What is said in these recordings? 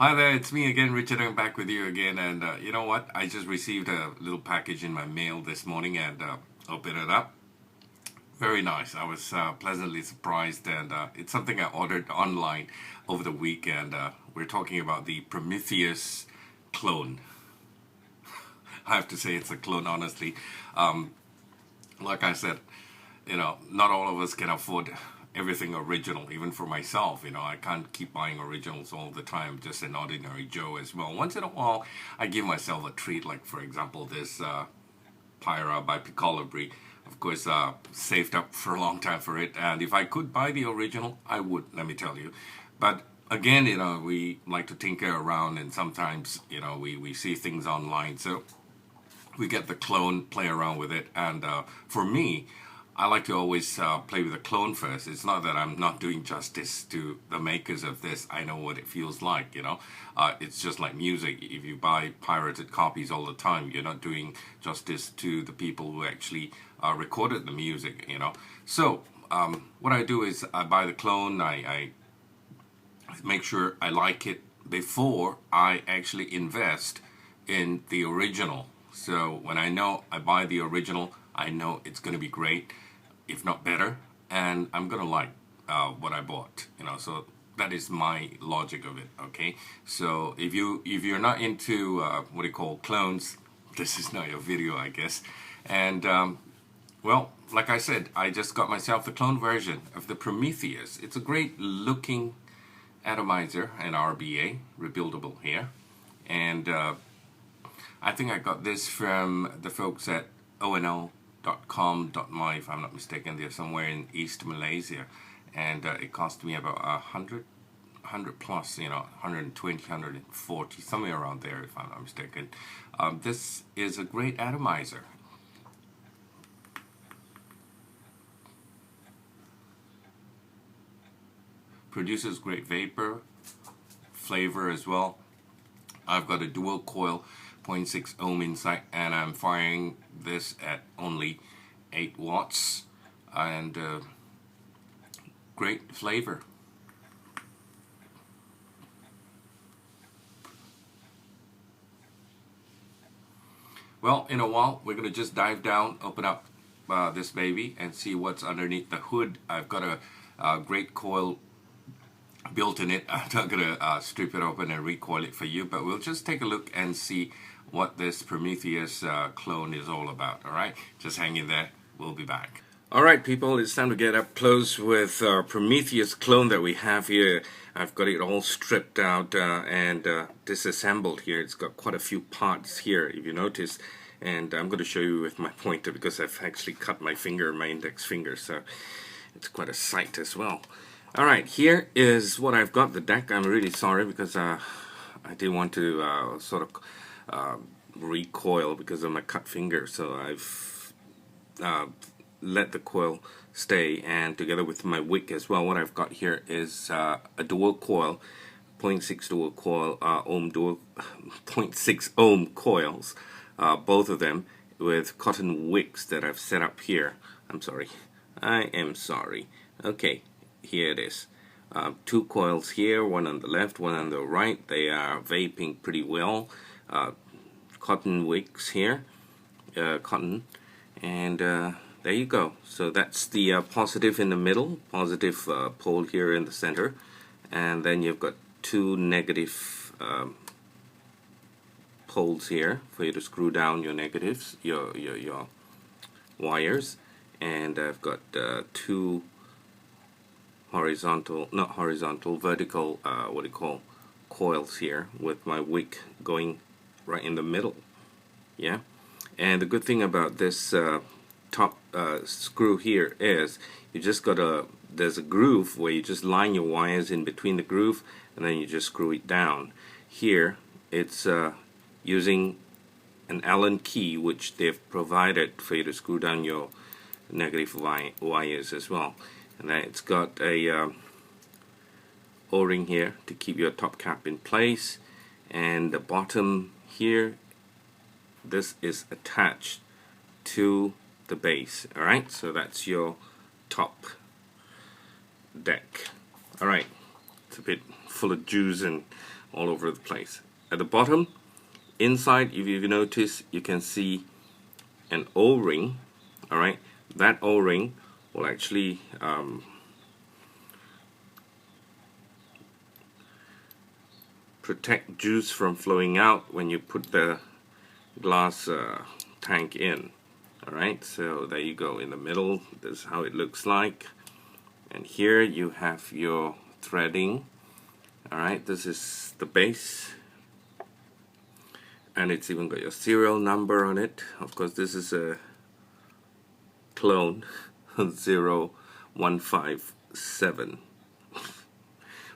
Hi there, it's me again, Richard. I'm back with you again, and you know what? I just received a little package in my mail this morning and opened it up. Very nice. I was pleasantly surprised, and it's something I ordered online over the weekend. We're talking about the Prometheus clone. I have to say it's a clone, honestly. Like I said, not all of us can afford everything original. Even for myself, I can't keep buying originals all the time. Just an ordinary Joe as well. Once in a while, I give myself a treat. Like for example, this Pyra by Picolibri. Of course, saved up for a long time for it. And if I could buy the original, I would. Let me tell you. But again, we like to tinker around, and sometimes, we see things online. So we get the clone, play around with it, and for me, I like to always play with the clone first. It's not that I'm not doing justice to the makers of this. I know what it feels like, It's just like music. If you buy pirated copies all the time, you're not doing justice to the people who actually recorded the music, So what I do is I buy the clone, I make sure I like it before I actually invest in the original. So when I know I buy the original, I know it's going to be great, if not better, and I'm going to like what I bought, So that is my logic of it, okay? So if you're not into what do you call clones, this is not your video, I guess. And well, like I said, I just got myself the clone version of the Prometheus. It's a great looking Atomizer and RBA, rebuildable here. And I think I got this from the folks at onl.com.my, if I'm not mistaken. They're somewhere in East Malaysia. And it cost me about 100 plus, 120, 140, somewhere around there, if I'm not mistaken. This is a great atomizer. Produces great vapor, flavor as well. I've got a dual coil 0.6 ohm inside, and I'm firing this at only 8 watts, and great flavor. Well, in a while, we're going to just dive down, open up this baby, and see what's underneath the hood. I've got a great coil built in it. I'm not going to strip it open and recoil it for you, but we'll just take a look and see what this Prometheus clone is all about. Alright, just hang in there, we'll be back. Alright people, it's time to get up close with Prometheus clone that we have here. I've got it all stripped out and disassembled here. It's got quite a few parts here, if you notice, and I'm going to show you with my pointer because I've actually cut my finger, my index finger, so it's quite a sight as well. Alright, here is what I've got, the deck. I'm really sorry because I didn't want to sort of recoil because of my cut finger, so I've let the coil stay, and together with my wick as well, what I've got here is a dual coil, 0.6 dual coil, 0.6 ohm coils, both of them with cotton wicks that I've set up here. I am sorry. Okay, here it is. 2 coils here, one on the left, one on the right. They are vaping pretty well. Cotton wicks here, cotton, and there you go. So that's the positive in the middle, positive pole here in the center, and then you've got 2 negative poles here for you to screw down your negatives, your wires, and I've got 2 vertical coils here with my wick going right in the middle. Yeah, and the good thing about this top screw here is you just there's a groove where you just line your wires in between the groove, and then you just screw it down. Here it's using an Allen key, which they've provided for you to screw down your negative wires as well. And then it's got a O-ring here to keep your top cap in place, and the bottom here, this is attached to the base. Alright, so that's your top deck. Alright, it's a bit full of juice and all over the place. At the bottom, inside, if you notice, you can see an O-ring. Alright, that O-ring will actually protect juice from flowing out when you put the glass tank in. Alright, so there you go in the middle. This is how it looks like. And here you have your threading. Alright, this is the base. And it's even got your serial number on it. Of course, this is a clone 0157.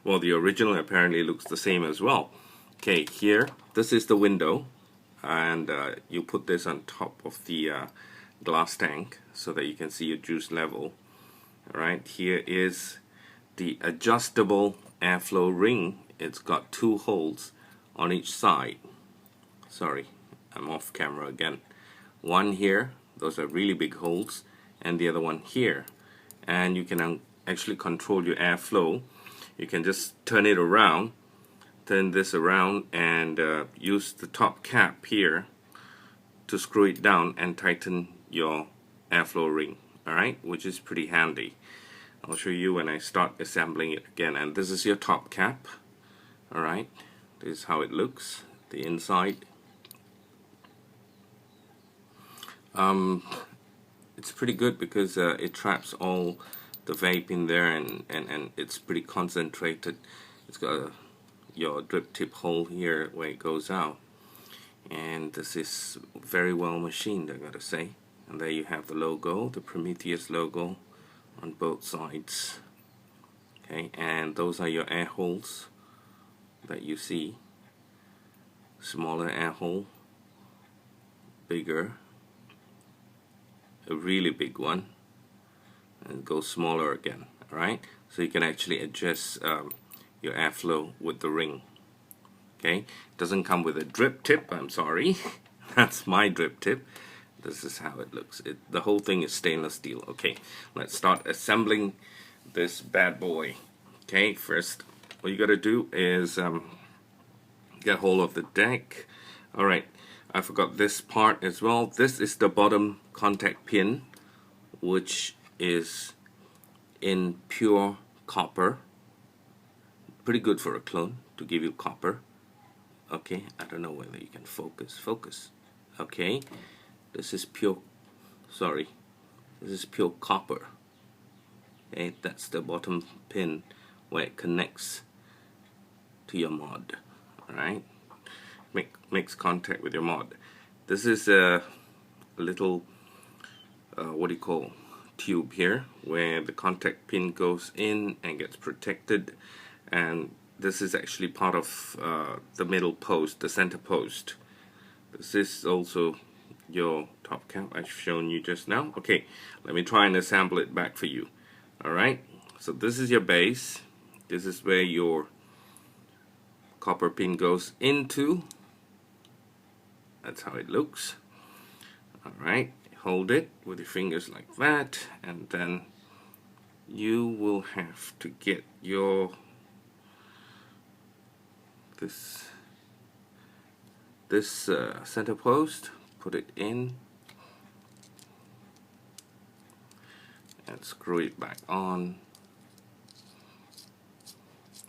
Well, the original apparently looks the same as well. Okay, here, this is the window. And you put this on top of the glass tank so that you can see your juice level. Alright, here is the adjustable airflow ring. It's got 2 holes on each side. Sorry, I'm off camera again. One here, those are really big holes, and the other one here. And you can actually control your airflow. You can just turn it around, turn this around, and use the top cap here to screw it down and tighten your airflow ring. Alright, which is pretty handy. I'll show you when I start assembling it again. And this is your top cap. Alright, this is how it looks, the inside. It's pretty good because it traps all the vape in there, and it's pretty concentrated. It's got your drip tip hole here where it goes out, and this is very well machined, I gotta say. And there you have the logo, the Prometheus logo on both sides. Okay, and those are your air holes that you see. Smaller air hole, bigger, a really big one, and go smaller again. Alright, so you can actually adjust your airflow with the ring. Okay, it doesn't come with a drip tip, I'm sorry. That's my drip tip. This is how it looks. The whole thing is stainless steel. Okay, let's start assembling this bad boy. Okay, first what you gotta do is get hold of the deck. Alright, I forgot this part as well. This is the bottom contact pin, which is in pure copper. Pretty good for a clone to give you copper. Okay, I don't know whether you can focus. Okay, this is pure, this is pure copper. Okay, that's the bottom pin where it connects to your mod. Alright, makes contact with your mod. This is a little tube here where the contact pin goes in and gets protected, and this is actually part of the middle post, the center post. This is also your top cap I've shown you just now. Okay, let me try and assemble it back for you. Alright, so this is your base. This is where your copper pin goes into. That's how it looks. Alright, hold it with your fingers like that, and then you will have to get your this center post, put it in and screw it back on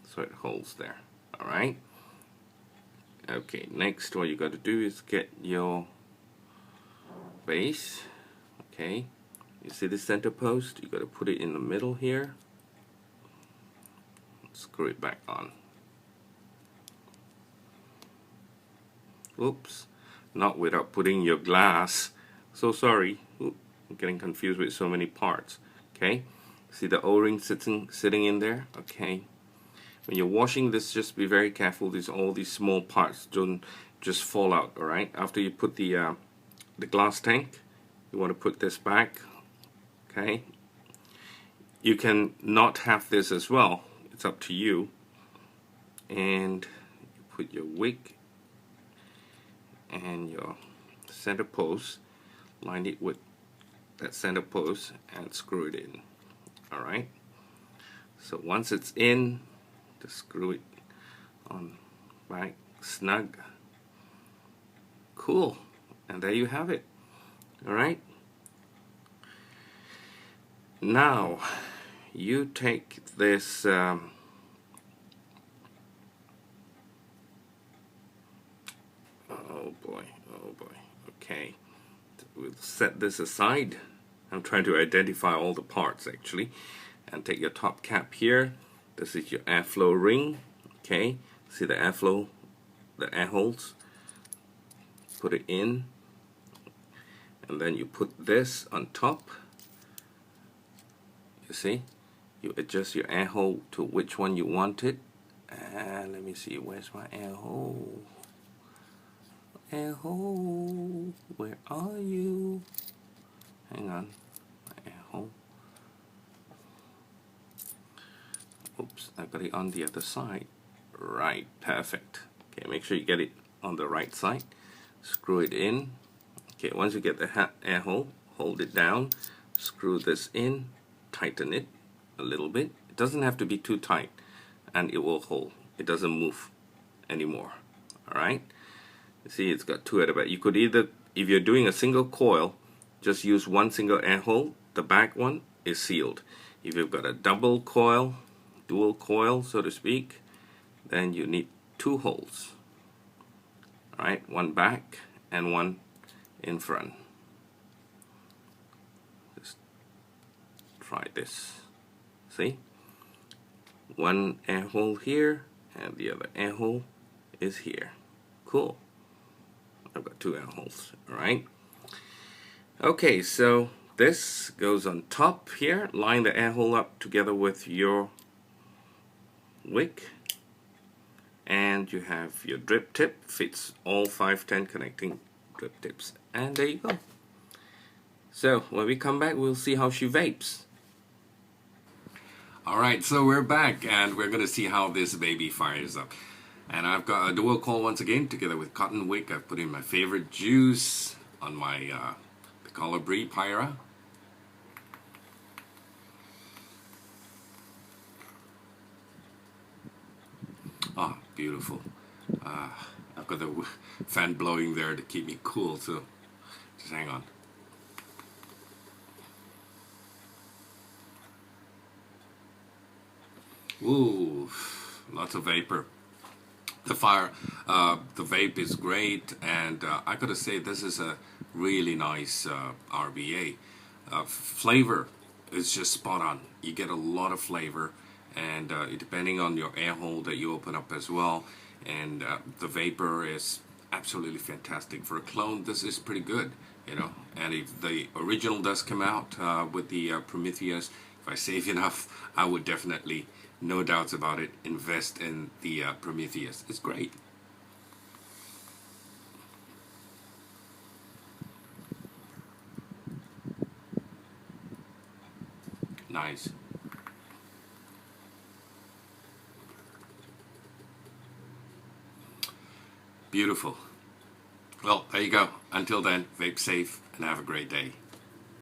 so it holds there. Alright, okay, next what you got to do is get your base. Okay, you see the center post, you got to put it in the middle here, screw it back on. Oops, not without putting your glass. So sorry. Oop, I'm getting confused with so many parts. Okay, see the O-ring sitting in there. Okay, when you're washing this, just be very careful. All these small parts don't just fall out. All right, after you put the glass tank, you want to put this back. Okay, you can not have this as well. It's up to you. And you put your wick and your center post, line it with that center post and screw it in. Alright, so once it's in, just screw it on Right, snug. Cool. And there you have it. Alright. Now, you take this oh boy, oh boy. Okay. We'll set this aside. I'm trying to identify all the parts actually. And take your top cap here. This is your airflow ring. Okay. See the airflow, the air holes. Put it in. And then you put this on top. You see? You adjust your air hole to which one you want it. And let me see, where's my air hole? Air hole, where are you? Hang on, my air hole. Oops, I got it on the other side. Right, perfect. Okay, make sure you get it on the right side. Screw it in. Okay, once you get the air hole, hold it down, screw this in, tighten it a little bit. It doesn't have to be too tight, and it will hold. It doesn't move anymore. Alright? You see, it's got two at the back. You could either, if you're doing a single coil, just use one single air hole. The back one is sealed. If you've got a double coil, dual coil, so to speak, then you need two holes. Alright? One back and one in front. Just try this. See? One air hole here and the other air hole is here. Cool. I've got two air holes. Alright. Okay, so this goes on top here. Line the air hole up together with your wick. And you have your drip tip. Fits all 510 connecting drip tips. And there you go. So when we come back, we'll see how she vapes. Alright, so we're back and we're going to see how this baby fires up. And I've got a dual coil once again together with cotton wick. I've put in my favorite juice on my Coil Rba Clone. Ah, beautiful. I've got the fan blowing there to keep me cool, so just hang on. Ooh, lots of vapor. The vape is great, and I gotta say this is a really nice RBA. Flavor is just spot on. You get a lot of flavor, and depending on your air hole that you open up as well, and the vapor is absolutely fantastic. For a clone, this is pretty good, you know. And if the original does come out with the Prometheus, if I save enough, I would definitely, no doubts about it, invest in the Prometheus. It's great. Nice. Beautiful. Well, there you go. Until then, vape safe and have a great day.